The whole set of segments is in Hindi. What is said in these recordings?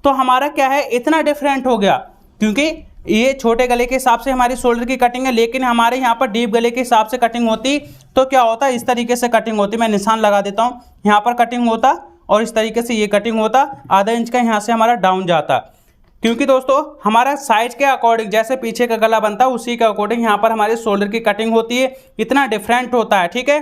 तो हमारा क्या है, इतना डिफरेंट हो गया, क्योंकि ये छोटे गले के हिसाब से हमारी शोल्डर की कटिंग है, लेकिन हमारे यहाँ पर डीप गले के हिसाब से कटिंग होती तो क्या होता, इस तरीके से कटिंग होती। मैं निशान लगा देता हूँ, यहाँ पर कटिंग होता और इस तरीके से ये कटिंग होता, आधा इंच का यहाँ से हमारा डाउन जाता। क्योंकि दोस्तों हमारा साइज के अकॉर्डिंग जैसे पीछे का गला बनता है उसी के अकॉर्डिंग यहाँ पर हमारे शोल्डर की कटिंग होती है, इतना डिफरेंट होता है। ठीक है,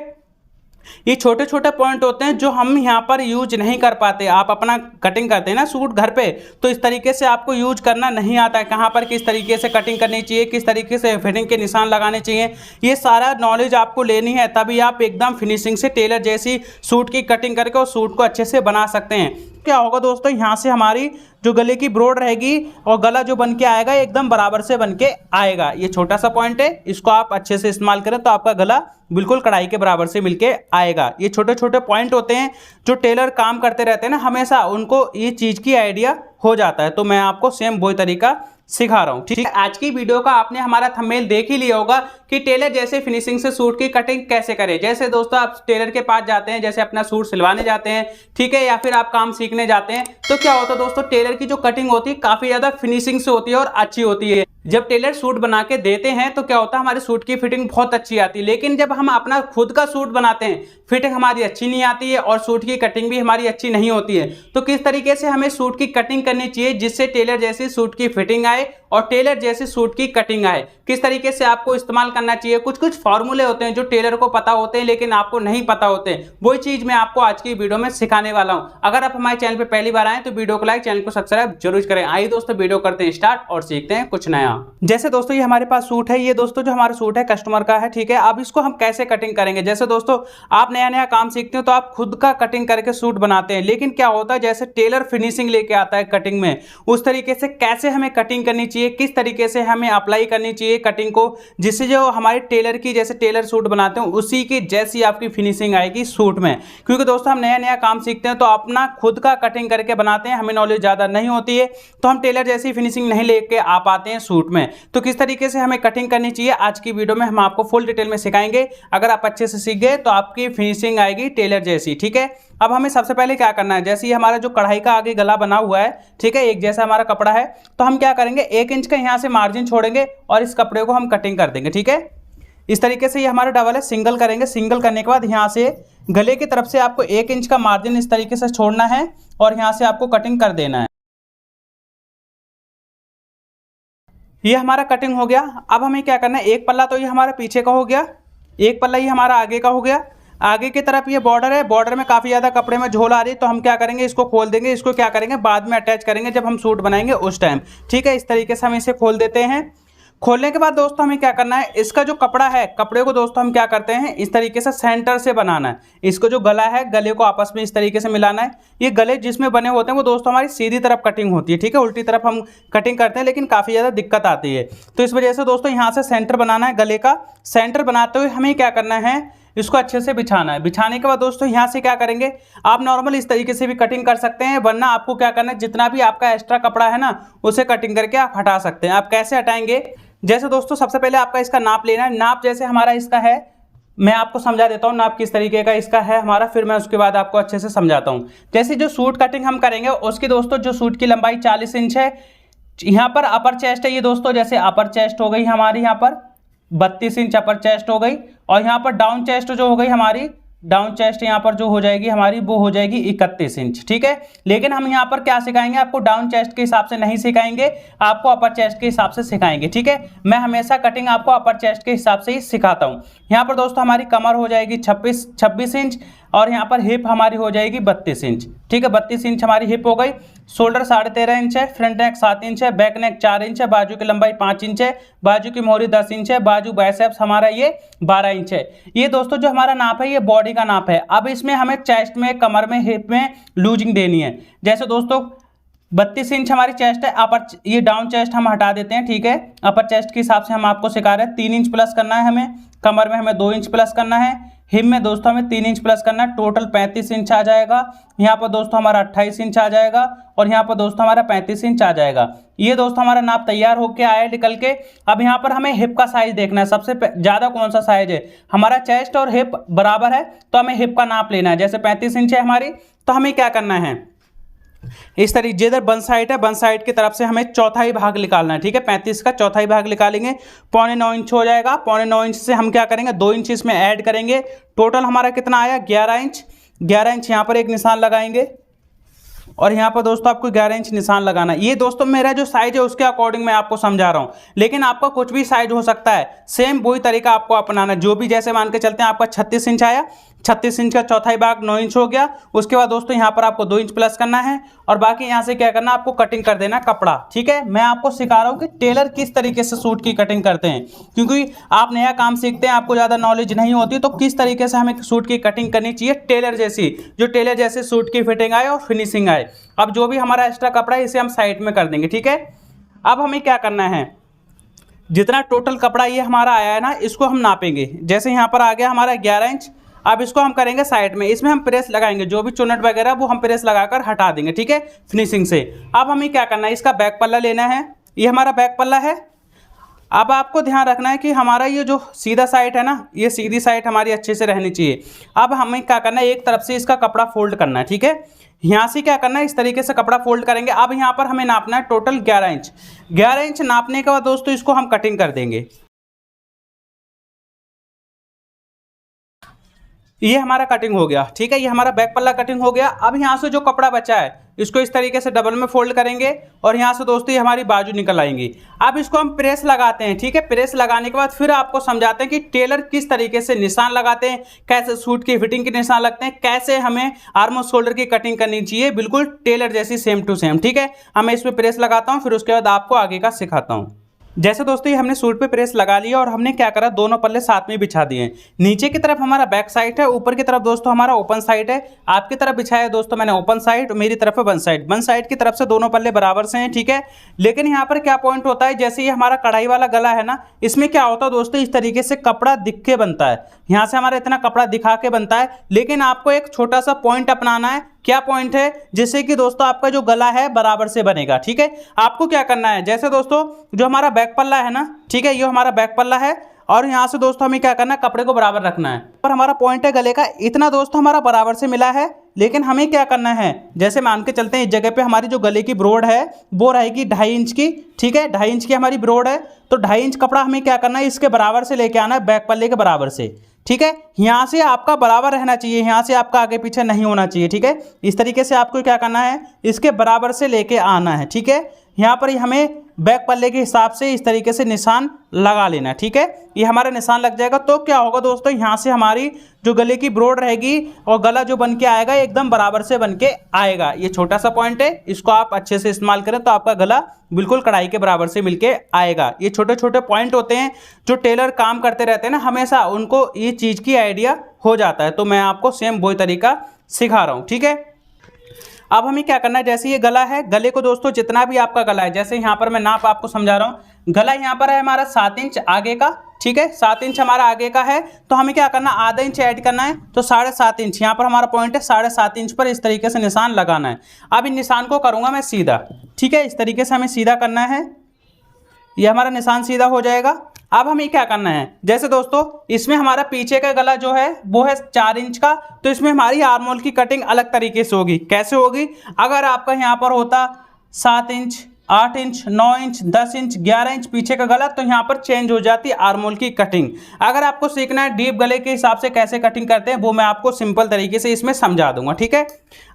ये छोटे छोटे पॉइंट होते हैं जो हम यहाँ पर यूज नहीं कर पाते। आप अपना कटिंग करते हैं ना सूट घर पे, तो इस तरीके से आपको यूज करना नहीं आता है, कहाँ पर किस तरीके से कटिंग करनी चाहिए, किस तरीके से फिटिंग के निशान लगाने चाहिए, ये सारा नॉलेज आपको लेनी है, तभी आप एकदम फिनिशिंग से टेलर जैसी सूट की कटिंग करके उस सूट को अच्छे से बना सकते हैं। क्या होगा दोस्तों, यहाँ से हमारी जो गले की ब्रॉड रहेगी और गला जो बन के आएगा एकदम बराबर से बन के आएगा। ये छोटा सा पॉइंट है, इसको आप अच्छे से इस्तेमाल करें तो आपका गला बिल्कुल कढ़ाई के बराबर से मिलके आएगा। ये छोटे छोटे पॉइंट होते हैं जो टेलर काम करते रहते हैं ना, हमेशा उनको ये चीज़ की आइडिया हो जाता है। तो मैं आपको सेम वही तरीका सिखा रहा हूँ। ठीक है, आज की वीडियो का आपने हमारा थंबनेल देख ही लिया होगा कि टेलर जैसे फिनिशिंग से सूट की कटिंग कैसे करें। जैसे दोस्तों आप टेलर के पास जाते हैं, जैसे अपना सूट सिलवाने जाते हैं, ठीक है, या फिर आप काम सीखने जाते हैं, तो क्या होता है दोस्तों, टेलर की जो कटिंग होती है काफी ज्यादा फिनिशिंग से होती है और अच्छी होती है। जब टेलर सूट बना के देते हैं तो क्या होता है, हमारे सूट की फिटिंग बहुत अच्छी आती है। लेकिन जब हम अपना खुद का सूट बनाते हैं, फिटिंग हमारी अच्छी नहीं आती है और सूट की कटिंग भी हमारी अच्छी नहीं होती है। तो किस तरीके से हमें सूट की कटिंग करनी चाहिए जिससे टेलर जैसी सूट की फिटिंग आए और टेलर जैसी सूट की कटिंग आए, किस तरीके से आपको इस्तेमाल करना चाहिए। कुछ कुछ फॉर्मूले होते हैं जो टेलर को पता होते हैं लेकिन आपको नहीं पता होते हैं, वही चीज मैं आपको आज की वीडियो में सिखाने वाला हूं। अगर आप हमारे चैनल पे पहली बार आए तो वीडियो को लाइक, चैनल को सब्सक्राइब जरूर करें। आइए दोस्तों वीडियो करते हैं स्टार्ट और सीखते हैं कुछ नया। जैसे दोस्तों ये हमारे पास सूट है, ये दोस्तों जो हमारा सूट है कस्टमर का है, ठीक है। अब इसको हम कैसे कटिंग करेंगे, जैसे दोस्तों आप नया नया काम सीखते हो तो आप खुद का कटिंग करके सूट बनाते हैं, लेकिन क्या होता है जैसे टेलर फिनिशिंग लेके आता है कटिंग में, उस तरीके से कैसे हमें कटिंग करनी चाहिए, किस तरीके से हमें अप्लाई करनी चाहिए कटिंग को, जिससे जो हमारे टेलर की जैसे टेलर सूट बनाते हैं उसी की जैसी आपकी फिनिशिंग आएगी सूट में। क्योंकि दोस्तों हम नया नया काम सीखते हैं तो अपना खुद का कटिंग करके बनाते हैं, हमें नॉलेज ज़्यादा नहीं होती है, तो हम टेलर जैसी फिनिशिंग नहीं लेके आ पाते हैं सूट में। तो किस तरीके से हमें कटिंग करनी चाहिए आज की वीडियो में हम आपको फुल डिटेल में सिखाएंगे। अगर आप अच्छे से सीख गए तो आपकी फिनिशिंग आएगी टेलर जैसी। ठीक है, अब हमें सबसे पहले क्या करना है, जैसे ये हमारा जो कढ़ाई का आगे गला बना हुआ है, ठीक है, एक जैसा हमारा कपड़ा है, तो हम क्या करेंगे 1 इंच का यहाँ से मार्जिन छोड़ेंगे और इस कपड़े को हम कटिंग कर देंगे। ठीक है, इस तरीके से ये हमारा डबल है, सिंगल करेंगे। सिंगल करने के बाद यहाँ से गले की तरफ से आपको 1 इंच का मार्जिन इस तरीके से छोड़ना है और यहाँ से आपको कटिंग कर देना है। ये हमारा कटिंग हो गया। अब हमें क्या करना है, एक पल्ला तो ये हमारा पीछे का हो गया, एक पल्ला ये हमारा आगे का हो गया। आगे की तरफ ये बॉर्डर है, बॉर्डर में काफ़ी ज़्यादा कपड़े में झोल आ रही है, तो हम क्या करेंगे इसको खोल देंगे। इसको क्या करेंगे बाद में अटैच करेंगे जब हम सूट बनाएंगे उस टाइम। ठीक है, इस तरीके से हम इसे खोल देते हैं। खोलने के बाद दोस्तों हमें क्या करना है, इसका जो कपड़ा है, कपड़े को दोस्तों हम क्या करते हैं इस तरीके से सेंटर से बनाना है। इसको जो गला है, गले को आपस में इस तरीके से मिलाना है। ये गले जिसमें बने होते हैं वो दोस्तों हमारी सीधी तरफ कटिंग होती है, ठीक है, उल्टी तरफ हम कटिंग करते हैं लेकिन काफ़ी ज़्यादा दिक्कत आती है। तो इस वजह से दोस्तों यहाँ से सेंटर बनाना है, गले का सेंटर बनाते हुए हमें क्या करना है, इसको अच्छे से बिछाना है। बिछाने के बाद दोस्तों यहाँ से क्या करेंगे, आप नॉर्मल इस तरीके से भी कटिंग कर सकते हैं, वरना आपको क्या करना है जितना भी आपका एक्स्ट्रा कपड़ा है ना उसे कटिंग करके आप हटा सकते हैं। आप कैसे हटाएंगे, जैसे दोस्तों सबसे पहले आपका इसका नाप लेना है। नाप जैसे हमारा इसका है, मैं आपको समझा देता हूँ नाप किस तरीके का इसका है हमारा, फिर मैं उसके बाद आपको अच्छे से समझाता हूँ। जैसे जो सूट कटिंग हम करेंगे उसकी दोस्तों जो सूट की लंबाई 40 इंच है। यहाँ पर अपर चेस्ट है ये दोस्तों, जैसे अपर चेस्ट हो गई हमारी यहाँ पर 32 इंच अपर चेस्ट हो गई, और यहाँ पर डाउन चेस्ट जो हो गई हमारी, डाउन चेस्ट यहाँ पर जो हो जाएगी हमारी वो हो जाएगी 31 इंच। ठीक है, लेकिन हम यहाँ पर क्या सिखाएंगे, आपको डाउन चेस्ट के हिसाब से नहीं सिखाएंगे, आपको अपर चेस्ट के हिसाब से सिखाएंगे। ठीक है, मैं हमेशा कटिंग आपको अपर चेस्ट के हिसाब से ही सिखाता हूँ। यहाँ पर दोस्तों हमारी कमर हो जाएगी 26 इंच और यहाँ पर हिप हमारी हो जाएगी 32 इंच। ठीक है, 32 इंच हमारी हिप हो गई। शोल्डर 13.5 इंच है, फ्रंट नेक 7 इंच है, बैक नेक 4 इंच है, बाजू की लंबाई 5 इंच है, बाजू की मोहरी 10 इंच है, बाजू बाइसेप्स हमारा ये 12 इंच है। ये दोस्तों जो हमारा नाप है ये बॉडी का नाप है। अब इसमें हमें चेस्ट में, कमर में, हिप में लूजिंग देनी है। जैसे दोस्तों 32 इंच हमारी चेस्ट है, अपर ये डाउन चेस्ट हम हटा देते हैं। ठीक है, अपर चेस्ट के हिसाब से हम आपको सिखा रहे हैं। 3 इंच प्लस करना है हमें, कमर में हमें 2 इंच प्लस करना है, हिप में दोस्तों हमें 3 इंच प्लस करना है, टोटल 35 इंच आ जाएगा। यहाँ पर दोस्तों हमारा 28 इंच आ जाएगा और यहाँ पर दोस्तों हमारा 35 इंच आ जाएगा। ये दोस्तों हमारा नाप तैयार होके आया निकल के। अब यहाँ पर हमें हिप का साइज देखना है, सबसे ज़्यादा कौन सा साइज है, हमारा चेस्ट और हिप बराबर है तो हमें हिप का नाप लेना है। जैसे 35 इंच है हमारी, तो हमें क्या करना है, इस तरीके जिधर वन साइड है, वन साइड की तरफ से हमें चौथाई भाग निकालना है, ठीक है। 35 का चौथाई भाग निकालेंगे, 0.9 हो जाएगा। 0.9 से हम क्या करेंगे, 2 इंच इसमें ऐड करेंगे। टोटल हमारा कितना आया, 11 इंच। 11 इंच यहाँ पर एक निशान लगाएंगे और यहाँ पर दोस्तों आपको 11 इंच निशान लगाना है। ये दोस्तों मेरा जो साइज है उसके अकॉर्डिंग मैं आपको समझा रहा हूँ, लेकिन आपका कुछ भी साइज हो सकता है। सेम वही तरीका आपको अपनाना है। जो भी जैसे मान के चलते हैं आपका 36 इंच आया, 36 इंच का चौथाई भाग 9 इंच हो गया। उसके बाद दोस्तों यहाँ पर आपको 2 इंच प्लस करना है और बाकी यहाँ से क्या करना है, आपको कटिंग कर देना कपड़ा, ठीक है। मैं आपको सिखा रहा हूँ कि टेलर किस तरीके से सूट की कटिंग करते हैं, क्योंकि आप नया काम सीखते हैं, आपको ज़्यादा नॉलेज नहीं होती, तो किस तरीके से हमें सूट की कटिंग करनी चाहिए टेलर जैसी, जो टेलर जैसे सूट की फिटिंग आए और फिनिशिंग आए। अब जो भी हमारा एक्स्ट्रा कपड़ा है इसे हम साइड में कर देंगे, ठीक है। अब हमें क्या करना है, जितना टोटल कपड़ा ये हमारा आया है ना, इसको हम नापेंगे। जैसे यहाँ पर आ गया हमारा 11 इंच। अब इसको हम करेंगे साइड में, इसमें हम प्रेस लगाएंगे, जो भी चुन्नट वगैरह वो हम प्रेस लगाकर हटा देंगे, ठीक है, फिनिशिंग से। अब हमें क्या करना है, इसका बैक पल्ला लेना है। ये हमारा बैक पल्ला है। अब आपको ध्यान रखना है कि हमारा ये जो सीधा साइड है ना, ये सीधी साइड हमारी अच्छे से रहनी चाहिए। अब हमें क्या करना है, एक तरफ से इसका कपड़ा फोल्ड करना है, ठीक है। यहाँ से क्या करना है, इस तरीके से कपड़ा फोल्ड करेंगे। अब यहाँ पर हमें नापना है टोटल 11 इंच। 11 इंच नापने के बाद दोस्तों इसको हम कटिंग कर देंगे। ये हमारा कटिंग हो गया, ठीक है। ये हमारा बैक पल्ला कटिंग हो गया। अब यहाँ से जो कपड़ा बचा है इसको इस तरीके से डबल में फोल्ड करेंगे और यहाँ से दोस्तों ये हमारी बाजू निकल आएंगी। अब इसको हम प्रेस लगाते हैं, ठीक है। प्रेस लगाने के बाद फिर आपको समझाते हैं कि टेलर किस तरीके से निशान लगाते हैं, कैसे सूट की फिटिंग के निशान लगते हैं, कैसे हमें आर्म और शोल्डर की कटिंग करनी चाहिए, बिल्कुल टेलर जैसी सेम टू सेम, ठीक है। अब मैं इसमें प्रेस लगाता हूँ, फिर उसके बाद आपको आगे का सिखाता हूँ। जैसे दोस्तों ये हमने सूट पे प्रेस लगा लिया और हमने क्या करा, दोनों पल्ले साथ में बिछा दिए। नीचे की तरफ हमारा बैक साइड है, ऊपर की तरफ दोस्तों हमारा ओपन साइड है। आपकी तरफ बिछाया दोस्तों मैंने ओपन साइड, मेरी तरफ है वन साइड। वन साइड की तरफ से दोनों पल्ले बराबर से हैं, ठीक है। लेकिन यहाँ पर क्या पॉइंट होता है, जैसे ये हमारा कढ़ाई वाला गला है ना, इसमें क्या होता है दोस्तों, इस तरीके से कपड़ा दिख के बनता है। यहाँ से हमारा इतना कपड़ा दिखा के बनता है, लेकिन आपको एक छोटा सा पॉइंट अपनाना है। क्या पॉइंट है, जिससे कि दोस्तों आपका जो गला है बराबर से बनेगा, ठीक है। आपको क्या करना है, जैसे दोस्तों जो हमारा बैक पल्ला है ना, ठीक है, ये हमारा बैक पल्ला है और यहाँ से दोस्तों हमें क्या करना है, कपड़े को बराबर रखना है। पर हमारा पॉइंट है गले का, इतना दोस्तों हमारा बराबर से मिला है। लेकिन हमें क्या करना है, जैसे मान के चलते हैं इस जगह पे हमारी जो गले की ब्रॉड है वो रहेगी 2.5 इंच की, ठीक है। 2.5 इंच की हमारी ब्रॉड है, तो 2.5 इंच कपड़ा हमें क्या करना है, इसके बराबर से लेके आना है, बैक पल्ले के बराबर से, ठीक है। यहाँ से आपका बराबर रहना चाहिए, यहाँ से आपका आगे पीछे नहीं होना चाहिए, ठीक है। इस तरीके से आपको क्या करना है, इसके बराबर से लेके आना है, ठीक है। यहाँ पर हमें बैक पल्ले के हिसाब से इस तरीके से निशान लगा लेना है, ठीक है। ये हमारा निशान लग जाएगा तो क्या होगा दोस्तों, यहाँ से हमारी जो गले की ब्रॉड रहेगी और गला जो बन के आएगा एकदम बराबर से बन के आएगा। ये छोटा सा पॉइंट है, इसको आप अच्छे से इस्तेमाल करें तो आपका गला बिल्कुल कढ़ाई के बराबर से मिलके आएगा। ये छोटे छोटे पॉइंट होते हैं जो टेलर काम करते रहते हैं ना, हमेशा उनको ये चीज़ की आइडिया हो जाता है। तो मैं आपको सेम वही तरीका सिखा रहा हूँ, ठीक है। अब हमें क्या करना है, जैसे ये गला है, गले को दोस्तों जितना भी आपका गला है, जैसे यहाँ पर मैं नाप आपको समझा रहा हूँ, गला यहाँ पर है हमारा 7 इंच आगे का, ठीक है। 7 इंच हमारा आगे का है, तो हमें क्या करना है, आधा इंच ऐड करना है, तो 7.5 इंच यहाँ पर हमारा पॉइंट है। 7.5 इंच पर इस तरीके से निशान लगाना है। अब इन निशान को करूँगा मैं सीधा, ठीक है। इस तरीके से हमें सीधा करना है, ये हमारा निशान सीधा हो जाएगा। अब हमें क्या करना है, जैसे दोस्तों इसमें हमारा पीछे का गला जो है वो है 4 इंच का, तो इसमें हमारी आर्म होल की कटिंग अलग तरीके से होगी। कैसे होगी, अगर आपका यहाँ पर होता 7 inch, 8 inch, 9 inch, 10 inch, 11 inch पीछे का गला, तो यहाँ पर चेंज हो जाती है आर्म होल की कटिंग। अगर आपको सीखना है डीप गले के हिसाब से कैसे कटिंग करते हैं, वो मैं आपको सिंपल तरीके से इसमें समझा दूंगा, ठीक है।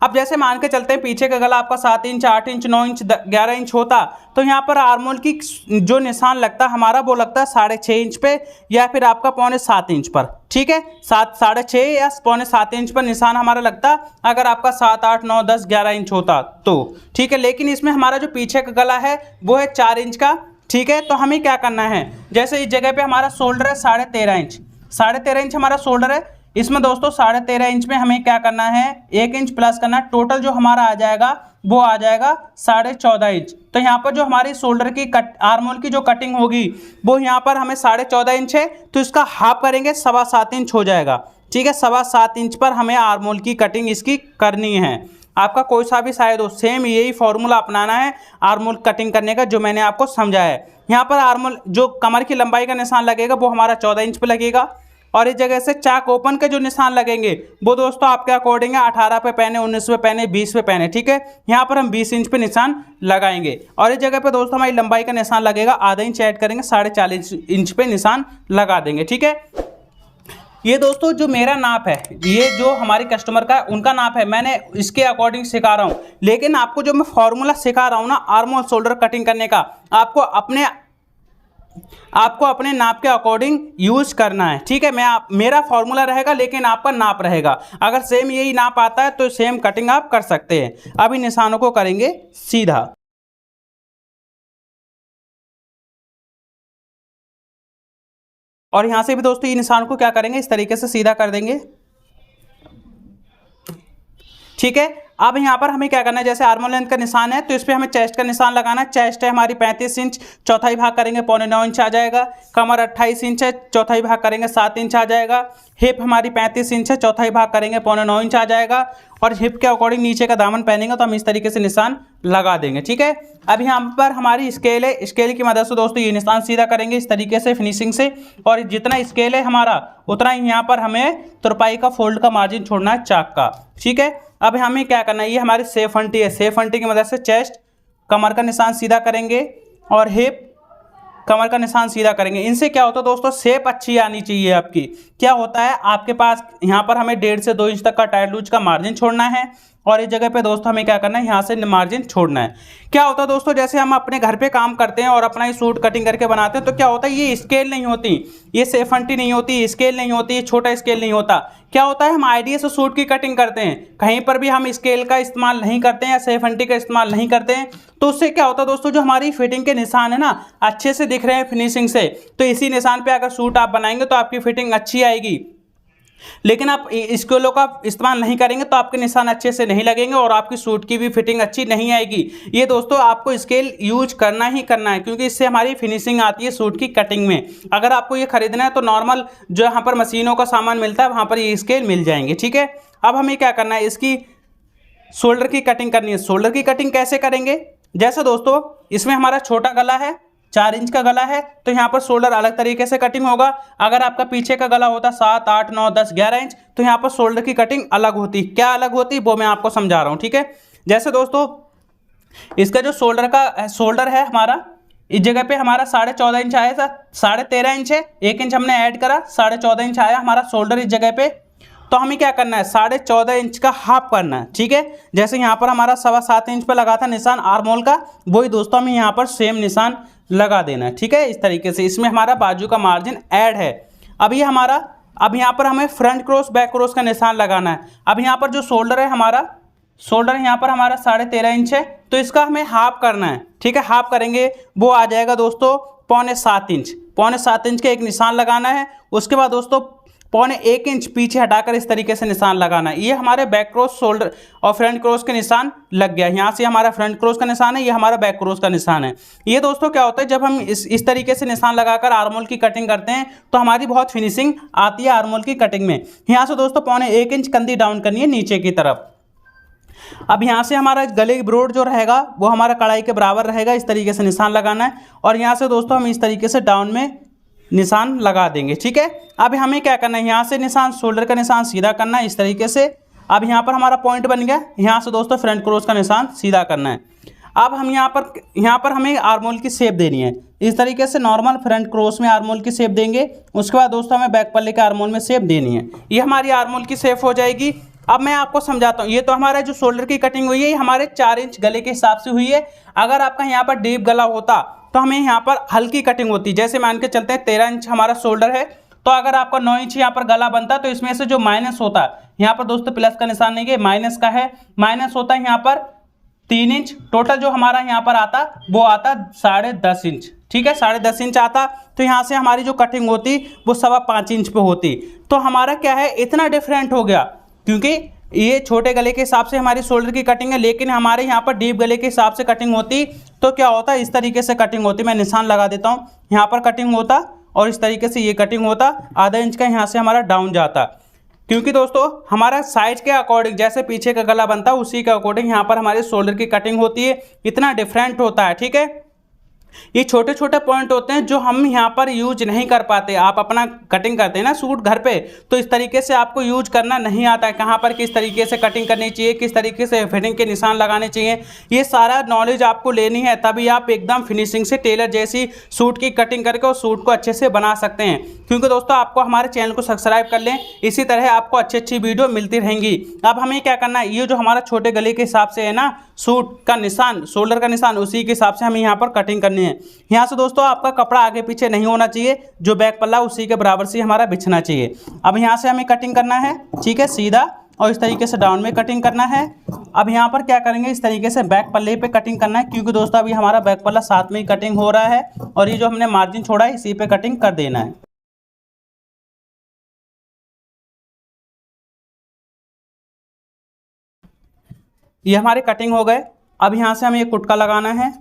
अब जैसे मान के चलते हैं पीछे का गला आपका 7 इंच, 8 इंच, 9 इंच, 11 इंच होता, तो यहाँ पर आर्म होल की जो निशान लगता है हमारा वो लगता है 6.5 इंच पे या फिर आपका 6.25 इंच पर, ठीक है। 6.5 या 6.25 इंच पर निशान हमारा लगता अगर आपका 7, 8, 9, 10, 11 इंच होता तो, ठीक है। लेकिन इसमें हमारा जो पीछे का गला है वो है 4 इंच का, ठीक है। तो हमें क्या करना है, जैसे इस जगह पे हमारा शोल्डर है 13.5 इंच, 13.5 इंच हमारा शोल्डर है। इसमें दोस्तों 13.5 इंच में हमें क्या करना है, 1 इंच प्लस करना, टोटल जो हमारा आ जाएगा वो आ जाएगा 14.5 इंच। तो यहाँ पर जो हमारी शोल्डर की आर्म होल की जो कटिंग होगी वो यहाँ पर हमें 14.5 इंच है, तो इसका हाफ करेंगे 7.25 इंच हो जाएगा, ठीक है। 7.25 इंच पर हमें आर्म होल की कटिंग इसकी करनी है। आपका कोई सा भी शायद हो, सेम यही फॉर्मूला अपनाना है आर्म होल कटिंग करने का जो मैंने आपको समझाया है। यहाँ पर आर्म होल जो कमर की लंबाई का निशान लगेगा वो हमारा 14 इंच पर लगेगा और इस जगह से चाक ओपन के जो निशान लगेंगे वो दोस्तों आपके अकॉर्डिंग है 18 पे पेन है, 19 पे पेन है, 20 पे पेन है। ठीक है, यहाँ पर हम 20 इंच पे निशान लगाएंगे और इस जगह पे दोस्तों हमारी लंबाई का निशान लगेगा, आधा इंच ऐड करेंगे, 4.5 इंच पे निशान लगा देंगे। ठीक है, ये दोस्तों जो मेरा नाप है, ये जो हमारे कस्टमर का उनका नाप है, मैंने इसके अकॉर्डिंग सिखा रहा हूँ। लेकिन आपको जो मैं फॉर्मूला सिखा रहा हूँ ना आर्म होल शोल्डर कटिंग करने का, आपको अपने नाप के अकॉर्डिंग यूज करना है। ठीक है, मेरा फॉर्मूला रहेगा लेकिन आपका नाप रहेगा। अगर सेम यही नाप आता है तो सेम कटिंग आप कर सकते हैं। अब इन निशानों को करेंगे सीधा। और यहां से भी दोस्तों ये निशान को क्या करेंगे, इस तरीके से सीधा कर देंगे। ठीक है, अब यहाँ पर हमें क्या करना है, जैसे आर्म लेंथ का निशान है तो इस पर हमें चेस्ट का निशान लगाना है। चेस्ट है हमारी 35 इंच, चौथाई भाग करेंगे 9.25 इंच आ जाएगा। कमर 28 इंच है, चौथाई भाग करेंगे 7 इंच आ जाएगा। हिप हमारी 35 इंच है, चौथाई भाग करेंगे 9.25 इंच आ जाएगा। और हिप के अकॉर्डिंग नीचे का दामन पहनेंगे तो हम इस तरीके से निशान लगा देंगे। ठीक है, अब यहाँ पर हमारी स्केल है, स्केल की मदद से दोस्तों ये निशान सीधा करेंगे इस तरीके से फिनिशिंग से। और जितना स्केल है हमारा उतना ही यहाँ पर हमें तुरपाई का फोल्ड का मार्जिन छोड़ना है चाक का। ठीक है, अब हमें क्या करना है, ये हमारी सेफ हंटी है, सेफ हंटी की मदद से चेस्ट कमर का निशान सीधा करेंगे और हिप कमर का निशान सीधा करेंगे। इनसे क्या होता है दोस्तों, शेप अच्छी आनी चाहिए आपकी। क्या होता है आपके पास यहाँ पर हमें 1.5 से 2 इंच तक का टाइट लूज का मार्जिन छोड़ना है और इस जगह पे दोस्तों हमें क्या करना है, यहाँ से मार्जिन छोड़ना है। क्या होता है दोस्तों, जैसे हम अपने घर पे काम करते हैं और अपना ही सूट कटिंग करके बनाते हैं तो क्या होता है, ये स्केल नहीं होती, ये सेफंटी नहीं होती, स्केल नहीं होती, ये छोटा स्केल नहीं होता। क्या होता है, हम आइडिया से सूट की कटिंग करते हैं, कहीं पर भी हम स्केल का इस्तेमाल नहीं करते हैं या सेफंटी का इस्तेमाल नहीं करते हैं। तो उससे क्या होता है दोस्तों, जो हमारी फिटिंग के निशान है ना अच्छे से दिख रहे हैं फिनिशिंग से, तो इसी निशान पे अगर सूट आप बनाएंगे तो आपकी फिटिंग अच्छी आएगी। लेकिन आप स्केलों का इस्तेमाल नहीं करेंगे तो आपके निशान अच्छे से नहीं लगेंगे और आपकी सूट की भी फिटिंग अच्छी नहीं आएगी। ये दोस्तों आपको स्केल यूज करना ही करना है क्योंकि इससे हमारी फिनिशिंग आती है सूट की कटिंग में। अगर आपको ये खरीदना है तो नॉर्मल जो यहाँ पर मशीनों का सामान मिलता है वहाँ पर ये स्केल मिल जाएंगे। ठीक है, अब हमें क्या करना है, इसकी शोल्डर की कटिंग करनी है। शोल्डर की कटिंग कैसे करेंगे, जैसे दोस्तों इसमें हमारा छोटा गला है, 4 इंच का गला है तो यहाँ पर शोल्डर अलग तरीके से कटिंग होगा। अगर आपका पीछे का गला होता 7, 8, 9, 10, 11 इंच तो यहाँ पर शोल्डर की कटिंग अलग होती। क्या अलग होती वो मैं आपको समझा रहा हूँ। ठीक है, जैसे दोस्तों इसका जो शोल्डर है हमारा, इस जगह पे हमारा 14.5 इंच आया था, 13.5 इंच है, 1 इंच हमने ऐड करा, 14.5 इंच आया हमारा शोल्डर इस जगह पे। तो हमें क्या करना है, 14.5 इंच का हाफ करना है। ठीक है, जैसे यहाँ पर हमारा 7.25 इंच पे लगा था निशान आर्म होल का, वही दोस्तों हमें यहाँ पर सेम निशान लगा देना है। ठीक है, इस तरीके से इसमें हमारा बाजू का मार्जिन ऐड है। अब यहाँ पर हमें फ्रंट क्रॉस बैक क्रॉस का निशान लगाना है। अब यहाँ पर जो शोल्डर है हमारा, शोल्डर यहाँ पर हमारा 13.5 इंच है तो इसका हमें हाफ करना है। ठीक है, हाफ करेंगे वो आ जाएगा दोस्तों 6.25 इंच। 6.25 इंच का एक निशान लगाना है। उसके बाद दोस्तों 1.25 इंच पीछे हटाकर इस तरीके से निशान लगाना है। ये हमारे बैक क्रॉस शोल्डर और फ्रंट क्रॉस के निशान लग गया। यहाँ से हमारा फ्रंट क्रॉस का निशान है, ये हमारा बैक क्रॉस का निशान है। ये दोस्तों क्या होता है, जब हम इस तरीके से निशान लगाकर आर्म होल की कटिंग करते हैं तो हमारी बहुत फिनिशिंग आती है आर्म होल की कटिंग में। यहाँ से दोस्तों 1.25 इंच कंधी डाउन करनी है नीचे की तरफ। अब यहाँ से हमारा गले की ब्रोड जो रहेगा वो हमारा कढ़ाई के बराबर रहेगा, इस तरीके से निशान लगाना है। और यहाँ से दोस्तों हम इस तरीके से डाउन में निशान लगा देंगे। ठीक है, अब हमें क्या करना है, यहाँ से निशान शोल्डर का निशान सीधा करना है इस तरीके से। अब यहाँ पर हमारा पॉइंट बन गया, यहाँ से दोस्तों फ्रंट क्रॉस का निशान सीधा करना है। अब हम यहाँ पर हमें आर्म होल की शेप देनी है इस तरीके से। नॉर्मल फ्रंट क्रॉस में आर्म होल की शेप देंगे, उसके बाद दोस्तों हमें बैक पल्ले के आर्म होल में शेप देनी है। ये हमारी आर्म होल की शेप हो जाएगी। अब मैं आपको समझाता हूँ, ये तो हमारा जो शोल्डर की कटिंग हुई है ये हमारे 4 इंच गले के हिसाब से हुई है। अगर आपका यहाँ पर डीप गला होता तो हमें यहाँ पर हल्की कटिंग होती। जैसे मान के चलते हैं 13 इंच हमारा शोल्डर है तो अगर आपका 9 इंच यहाँ पर गला बनता तो इसमें से जो माइनस होता है, यहाँ पर दोस्तों प्लस का निशान नहीं है, माइनस का है, माइनस होता है यहाँ पर 3 इंच। टोटल जो हमारा यहाँ पर आता वो आता 10.5 इंच। ठीक है, 10.5 इंच आता तो यहाँ से हमारी जो कटिंग होती वो 5.25 इंच पे होती। तो हमारा क्या है, इतना डिफरेंट हो गया क्योंकि ये छोटे गले के हिसाब से हमारी शोल्डर की कटिंग है, लेकिन हमारे यहाँ पर डीप गले के हिसाब से कटिंग होती तो क्या होता, इस तरीके से कटिंग होती। मैं निशान लगा देता हूँ, यहाँ पर कटिंग होता और इस तरीके से ये कटिंग होता, आधा इंच का यहाँ से हमारा डाउन जाता। क्योंकि दोस्तों हमारा साइज के अकॉर्डिंग जैसे पीछे का गला बनता है उसी के अकॉर्डिंग यहाँ पर हमारे शोल्डर की कटिंग होती है, इतना डिफरेंट होता है। ठीक है, ये छोटे छोटे पॉइंट होते हैं जो हम यहाँ पर यूज नहीं कर पाते। आप अपना कटिंग करते हैं ना सूट घर पे, तो इस तरीके से आपको यूज करना नहीं आता है, कहाँ पर किस तरीके से कटिंग करनी चाहिए, किस तरीके से फिटिंग के निशान लगाने चाहिए, ये सारा नॉलेज आपको लेनी है, तभी आप एकदम फिनिशिंग से टेलर जैसी सूट की कटिंग करके उस सूट को अच्छे से बना सकते हैं। क्योंकि दोस्तों आपको हमारे चैनल को सब्सक्राइब कर लें, इसी तरह आपको अच्छी अच्छी वीडियो मिलती रहेंगी। अब हमें क्या करना है, ये जो हमारा छोटे गले के हिसाब से है ना सूट का निशान, शोल्डर का निशान, उसी के हिसाब से हमें यहाँ पर कटिंग करनी है। यहाँ से दोस्तों आपका कपड़ा आगे पीछे नहीं होना चाहिए, जो बैक पल्ला उसी के बराबर से हमारा बिछना चाहिए। अब यहाँ से हमें कटिंग करना है, ठीक है, सीधा, और इस तरीके से डाउन में कटिंग करना है। अब यहाँ पर क्या करेंगे, इस तरीके से बैक पल्ले पे कटिंग करना है, क्योंकि दोस्तों अभी हमारा बैक पल्ला साथ में ही कटिंग हो रहा है, और ये जो हमने मार्जिन छोड़ा है इसी पे कटिंग कर देना है। ये हमारे कटिंग हो गए। अब यहाँ से हमें एक कुटका लगाना है,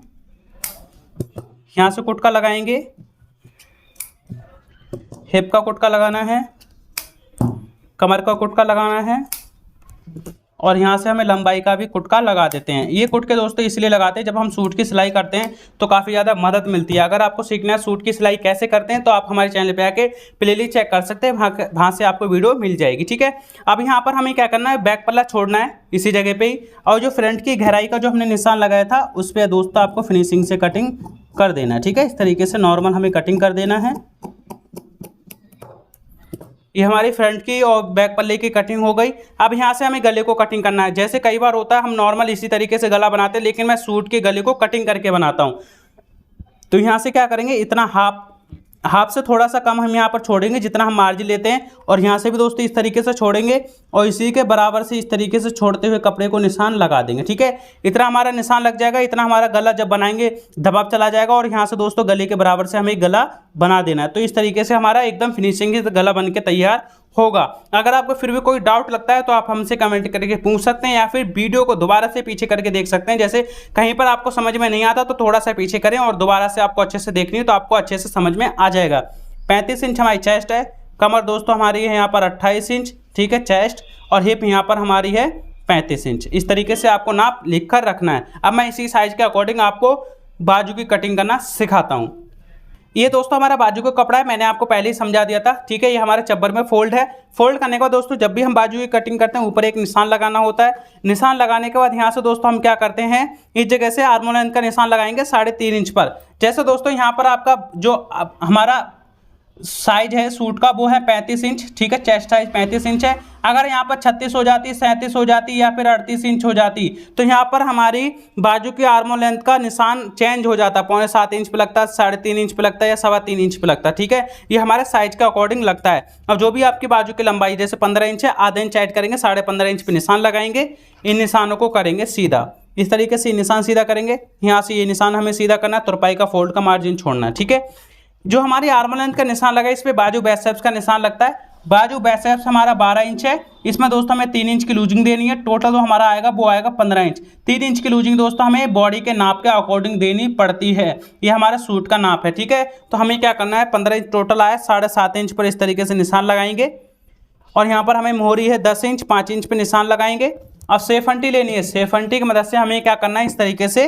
यहाँ से कुटका लगाएंगे, हिप का कुटका लगाना है, कमर का कुटका लगाना है, और यहाँ से हमें लंबाई का भी कुटका लगा देते हैं। ये कुटके दोस्तों इसलिए लगाते हैं, जब हम सूट की सिलाई करते हैं तो काफ़ी ज़्यादा मदद मिलती है। अगर आपको सीखना है सूट की सिलाई कैसे करते हैं तो आप हमारे चैनल पे आके प्लेलिस्ट चेक कर सकते हैं, वहाँ से आपको वीडियो मिल जाएगी, ठीक है। अब यहाँ पर हमें क्या करना है, बैक पल्ला छोड़ना है इसी जगह पे ही, और जो फ्रंट की गहराई का जो हमने निशान लगाया था उस पर दोस्तों आपको फिनिशिंग से कटिंग कर देना है, ठीक है। इस तरीके से नॉर्मल हमें कटिंग कर देना है। ये हमारी फ्रंट की और बैक पल्ले की कटिंग हो गई। अब यहाँ से हमें गले को कटिंग करना है। जैसे कई बार होता है हम नॉर्मल इसी तरीके से गला बनाते हैं, लेकिन मैं सूट के गले को कटिंग करके बनाता हूँ। तो यहाँ से क्या करेंगे, इतना हाफ से थोड़ा सा कम हम यहाँ पर छोड़ेंगे जितना हम मार्जिन लेते हैं, और यहाँ से भी दोस्तों इस तरीके से छोड़ेंगे, और इसी के बराबर से इस तरीके से छोड़ते हुए कपड़े को निशान लगा देंगे, ठीक है। इतना हमारा निशान लग जाएगा, इतना हमारा गला जब बनाएंगे दबाव चला जाएगा, और यहाँ से दोस्तों गले के बराबर से हमें गला बना देना है। तो इस तरीके से हमारा एकदम फिनिशिंग गला बन के तैयार होगा। अगर आपको फिर भी कोई डाउट लगता है तो आप हमसे कमेंट करके पूछ सकते हैं, या फिर वीडियो को दोबारा से पीछे करके देख सकते हैं। जैसे कहीं पर आपको समझ में नहीं आता तो थोड़ा सा पीछे करें, और दोबारा से आपको अच्छे से देखनी है तो आपको अच्छे से समझ में आ जाएगा। 35 इंच हमारी चेस्ट है, कमर दोस्तों हमारी है यहाँ पर 28 इंच, ठीक है, चेस्ट, और हिप यहाँ पर हमारी है 35 इंच। इस तरीके से आपको नाप लिख कर रखना है। अब मैं इसी साइज के अकॉर्डिंग आपको बाजू की कटिंग करना सिखाता हूँ। ये दोस्तों हमारा बाजू का कपड़ा है, मैंने आपको पहले ही समझा दिया था, ठीक है। ये हमारे चब्बर में फोल्ड है। फोल्ड करने के बाद दोस्तों जब भी हम बाजू की कटिंग करते हैं ऊपर एक निशान लगाना होता है। निशान लगाने के बाद यहाँ से दोस्तों हम क्या करते हैं, इस जगह से आर्म लेंथ का निशान लगाएंगे 3.5 इंच पर। जैसे दोस्तों यहाँ पर आपका जो हमारा साइज है सूट का वो है 35 इंच, ठीक है, चेस्ट साइज 35 इंच है। अगर यहाँ पर 36 हो जाती, 37 हो जाती, या फिर 38 इंच हो जाती, तो यहाँ पर हमारी बाजू की आर्म लेंथ का निशान चेंज हो जाता, 6.25 इंच पे लगता है, 3.5 इंच पे लगता है, या 3.25 इंच पे लगता है, ठीक है। ये हमारे साइज के अकॉर्डिंग लगता है। अब जो भी आपकी बाजू की लंबाई जैसे 15 इंच है, आधा इंच ऐड करेंगे, 15.5 इंच पे निशान लगाएंगे। इन निशानों को करेंगे सीधा, इस तरीके से निशान सीधा करेंगे। यहाँ से ये निशान हमें सीधा करना है, तुरपाई का फोल्ड का मार्जिन छोड़ना है, ठीक है। जो हमारी आर्म लेंथ का निशान लगा है इस पे बाजू बैसेप्स का निशान लगता है। बाजू बैसेप्स हमारा 12 इंच है, इसमें दोस्तों हमें 3 इंच की लूजिंग देनी है। टोटल जो हमारा आएगा वो आएगा 15 इंच। 3 इंच की लूजिंग दोस्तों हमें बॉडी के नाप के अकॉर्डिंग देनी पड़ती है। ये हमारा सूट का नाप है, ठीक है। तो हमें क्या करना है, 15 इंच टोटल आया, 7.5 इंच पर इस तरीके से निशान लगाएंगे, और यहाँ पर हमें मोहरी है 10 इंच, 5 इंच पर निशान लगाएंगे। अब सेफंटी लेनी है, सेफंटी की मदद से हमें क्या करना है, इस तरीके से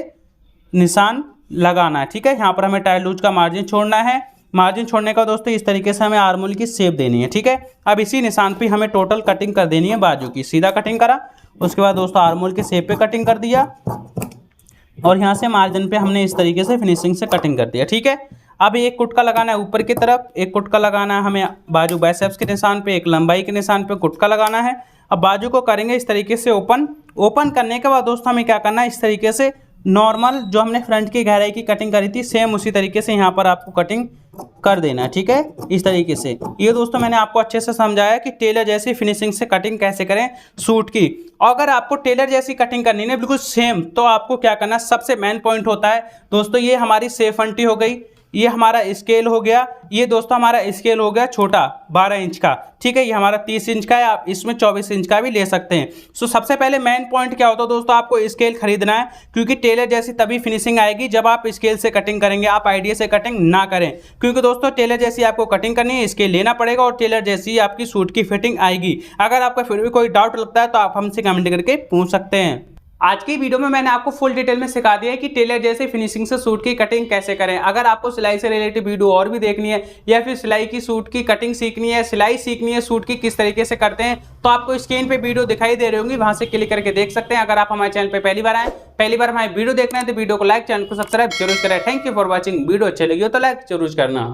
निशान लगाना है, ठीक है। यहाँ पर हमें टाइल लूज का मार्जिन छोड़ना है। मार्जिन छोड़ने का दोस्तों इस तरीके से हमें आर्म होल की शेप देनी है, ठीक है। अब इसी निशान पे हमें टोटल कटिंग कर देनी है बाजू की। सीधा कटिंग करा, उसके बाद दोस्तों आर्म होल के शेप पे कटिंग कर दिया, और यहाँ से मार्जिन पे हमने इस तरीके से फिनिशिंग से कटिंग कर दिया, ठीक है। अब एक कुटका लगाना है ऊपर की तरफ, एक कुटका लगाना है हमें बाजू बाइसेप्स के निशान पे, एक लंबाई के निशान पे कुटका लगाना है। अब बाजू को करेंगे इस तरीके से ओपन करने के बाद दोस्तों हमें क्या करना है, इस तरीके से नॉर्मल जो हमने फ्रंट की गहराई की कटिंग करी थी सेम उसी तरीके से यहाँ पर आपको कटिंग कर देना है, ठीक है, इस तरीके से। ये दोस्तों मैंने आपको अच्छे से समझाया कि टेलर जैसी फिनिशिंग से कटिंग कैसे करें सूट की। अगर आपको टेलर जैसी कटिंग करनी है बिल्कुल सेम, तो आपको क्या करना है, सबसे मेन पॉइंट होता है दोस्तों, ये हमारी सेफंटी हो गई, ये हमारा स्केल हो गया, ये दोस्तों हमारा स्केल हो गया छोटा 12 इंच का, ठीक है। ये हमारा 30 इंच का है, आप इसमें 24 इंच का भी ले सकते हैं। सो सबसे पहले मेन पॉइंट क्या होता है दोस्तों, आपको स्केल खरीदना है, क्योंकि टेलर जैसी तभी फिनिशिंग आएगी जब आप स्केल से कटिंग करेंगे, आप आइडिया से कटिंग ना करें। क्योंकि दोस्तों टेलर जैसी आपको कटिंग करनी है, स्केल लेना पड़ेगा, और टेलर जैसी आपकी सूट की फिटिंग आएगी। अगर आपका फिर भी कोई डाउट लगता है तो आप हमसे कमेंट करके पूछ सकते हैं। आज की वीडियो में मैंने आपको फुल डिटेल में सिखा दिया है कि टेलर जैसे फिनिशिंग से सूट की कटिंग कैसे करें। अगर आपको सिलाई से रिलेटेड वीडियो और भी देखनी है या फिर सिलाई की सूट की कटिंग सीखनी है, सिलाई सीखनी है सूट की किस तरीके से करते हैं, तो आपको स्क्रीन पे वीडियो दिखाई दे रही होंगी, वहां से क्लिक करके देख सकते हैं। अगर आप हमारे चैनल पर पहली बार आए, पहली बार हमारे वीडियो देखना है तो वीडियो को लाइक, चैनल को सब्सक्राइब जरूर करें। Thank you for watching. Video अच्छी लगी हो तो लाइक जरूर करना।